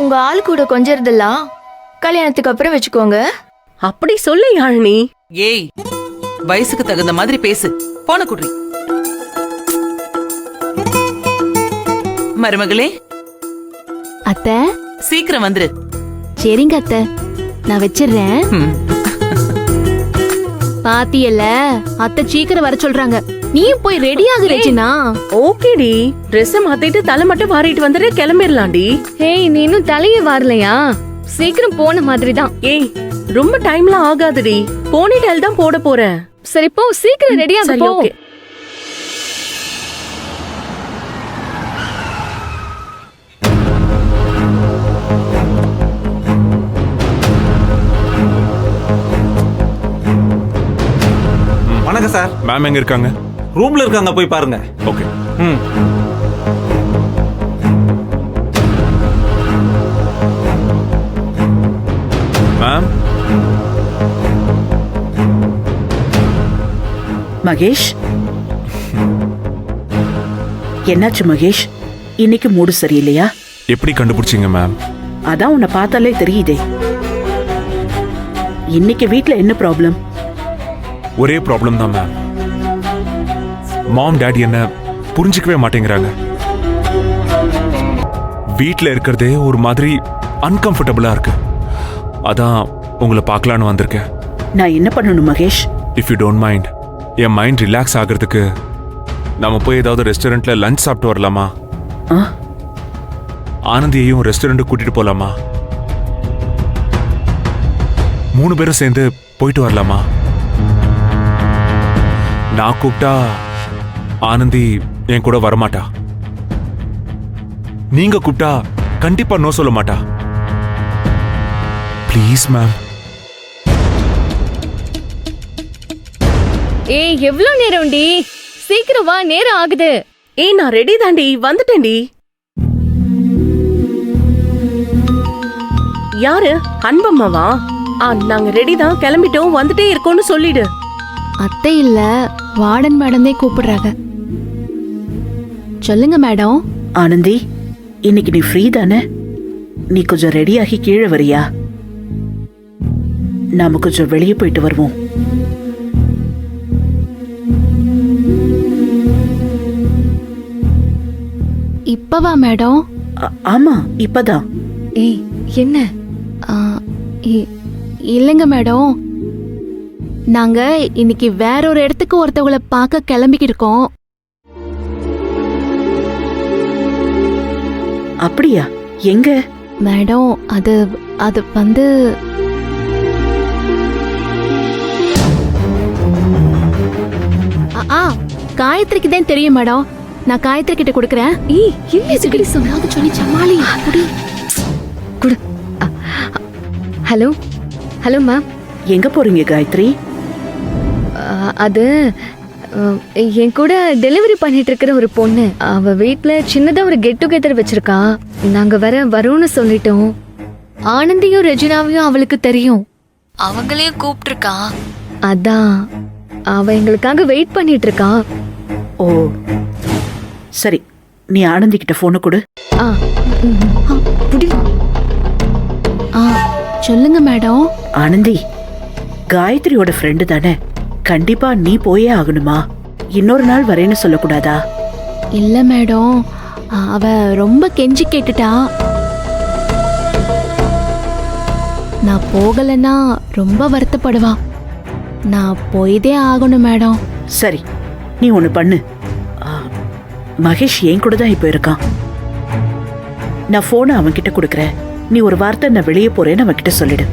உங்க ஆள் கூட கொஞ்சறதெல்லாம் கல்யாணத்துக்கு அப்புறம் வச்சுக்கோங்க. அப்படி சொல்லு யாழினி. ஏய், வயசுக்கு தகுந்த மாதிரி பேசு. போன குடி. மருமகளே, அத்தை சீக்கிரம் வந்துரு. சரிங்க அத்தை, நான் வச்சிடுறேன். பாத்தியல்ல, அத்தை சீக்கிரம் வர சொல்றாங்க. நீயும் போய் ரெடி ஆகு ரெஜினா. ஓகேடி, ட்ரெஸ் மாத்திட்டு தலை மட்டும் வாரிட்டு வந்துட்டு கிளம்பிடலாம்டி. ஏய், நீ இன்னும் தலையே வாரலையா? சீக்கிரம் போன மாதிரி தான். ஏய், ரொம்ப டைம்லாம் ஆகாதுடி. போனிடல் தான் போட போறேன். சரி போ, சீக்கிரம் ரெடி ஆகு. சரி, போ. ஓகே. வணக்கம் சார். மேம் எங்க இருக்காங்க? ரூம்ல இருக்காங்க, போய் பாருங்க. ஓகே. மேம், மகேஷ், என்னாச்சு மகேஷ்? இன்னைக்கு மூடு சரியில்லையா? எப்படி கண்டுபிடிச்சீங்க மேம்? அதான் உன்னை பார்த்தாலே தெரியுதே. இன்னைக்கு வீட்ல என்ன ப்ராப்ளம்? ஒரே ப்ராப்ளம் தான் மேம். மாம் டாடி என்ன புரிஞ்சுக்கவே மாட்டேங்கிறாங்க. வீட்ல இருக்கிறதே ஒரு மாதிரி அன்கம்ஃபர்டபுளா இருக்கு. அதான் உங்களை பார்க்கலான்னு வந்திருக்கேன். நான் என்ன பண்ணணும் Mahesh? If you don't mind, N mind relax ஆகிறதுக்கு நம்ம போய் ஏதாவது ரெஸ்டாரண்ட்ல லஞ்ச் சாப்பிட்டு வரலாமா? ஆ? ஆனந்தியையும் ரெஸ்டாரண்ட் கூட்டிட்டு போலாமா? 3 பேரும் சேர்ந்து போயிட்டு வரலாமா? நான் கூப்பிட்டா ஆனந்தி என் கூட வரமாட்டா. நீங்க கூப்பிட்டா கண்டிப்பா நோ சொல்ல மாட்டா. Please ma'am. ஏய், எவ்வளவு நேரம்டி? சீக்கிரம் வா, நேரம் ஆகுது. ஏய், நான் ரெடி தாண்டி, வந்துட்டேன்டி. யாரு? அன்பம்மாவா? நாங்க ரெடி தான், கிளம்பிட்டோம், வந்துட்டே இருக்கோம்னு சொல்லிடு. அத்தை இல்ல, வார்டன் மேடம் தான் கூப்பிடுறாங்க. சொல்லுங்க மேடம். ஆனந்தி, இன்னைக்கு நீ ஃப்ரீ தானே? நீ கொஞ்சம் ரெடியாகி கீழே வரியா? நாம கொஞ்சம் வெளியே போயிட்டு வருவோம். இப்பவா மேடம்? ஆமா, இப்பதான். ஏய், என்ன? இல்லைங்க மேடம், நாங்க இன்னைக்கு வேற ஒரு இடத்துக்கு ஒருத்தவங்களை பார்க்க கிளம்பிக்கிட்டு இருக்கோம். அப்படியா? எங்க மேடம்? அது அது வந்து காயத்ரிக்கு தான் தெரியும் மேடம். நான் காயத்ரி கிட்ட கொடுக்கறேன். என்ன சொன்னாவது சொல்லி சமாளி. குடு. Hello hello ma'am. எங்க போறீங்க காயத்ரி? அது என் கூட டெலிவரி பண்ணிட்டு இருக்கிற ஒரு பொண்ணு. அவ வீட்ல சின்னதா ஒரு கெட் டுகெதர் வச்சிருக்கா. நாங்க வரோம்னு சொல்லிட்டோம். ஆனந்தியும் ரெஜினாவையும் அவளுக்கு தெரியும். அவங்களையும் கூப்பிட்டுருக்கா. அதான் அவ எங்களுக்காக வெயிட் பண்ணிட்டு இருக்கா. ஓ சரி, நீ ஆனந்தி கிட்ட போன கொடு. சொல்லுங்க மேடம். ஆனந்தி, காயத்ரியோட ஃப்ரெண்டு தானே, கண்டிப்பா நீ போயே ஆகணுமா? இன்னொரு நாள் வரேன்னு சொல்லக்கூடாதா? இல்ல மேடம், அவ ரொம்ப கெஞ்சி கேட்டுட்டா. நான் போகலன்னா ரொம்ப வருத்தப்படுவா. நான் போய்தே ஆகணும் மேடம். சரி, நீ ஒண்ணு பண்ணு. மகேஷ் என் கூட தான் இப்ப இருக்கான். நான் போனை அவன் கிட்ட கொடுக்கறேன். நீ ஒரு வார்த்தை நான் வெளியே போறேன்னு அவன் கிட்ட சொல்லிடு.